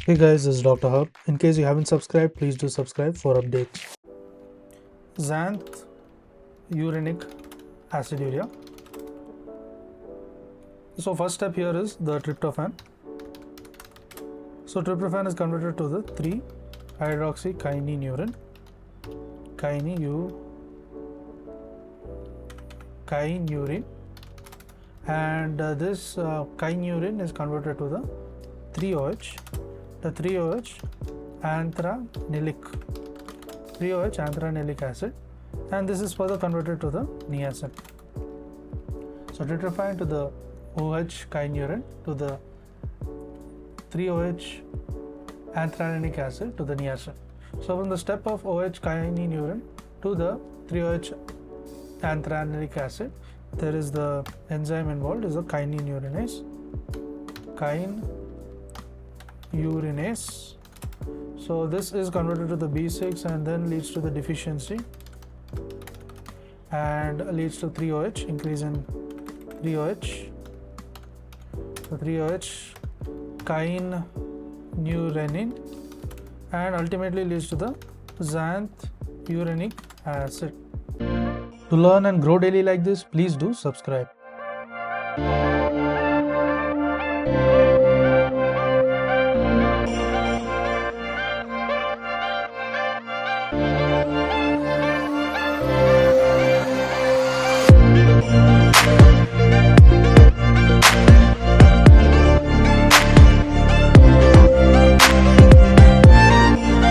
Hey guys, this is Dr. Hub. In case you haven't subscribed, please do subscribe for updates. Xanthiurenic aciduria. So first step here is the tryptophan. So tryptophan is converted to the 3-hydroxykynurin. Kynurin, and this kynurin is converted to the 3OH. The 3OH antranilic acid, and this is further converted to the niacin. So tryptophan to the OH kynurin to the 3OH antranilic acid to the niacin. So from the step of OH kynurin to the 3OH antranilic acid, there is the enzyme involved is the kynurenase. So this is converted to the B6 and then leads to the deficiency and leads to 3OH, increase in 3OH. So 3OH kynurenin, and ultimately leads to the xanthiurenic acid. To learn and grow daily like this, please do subscribe.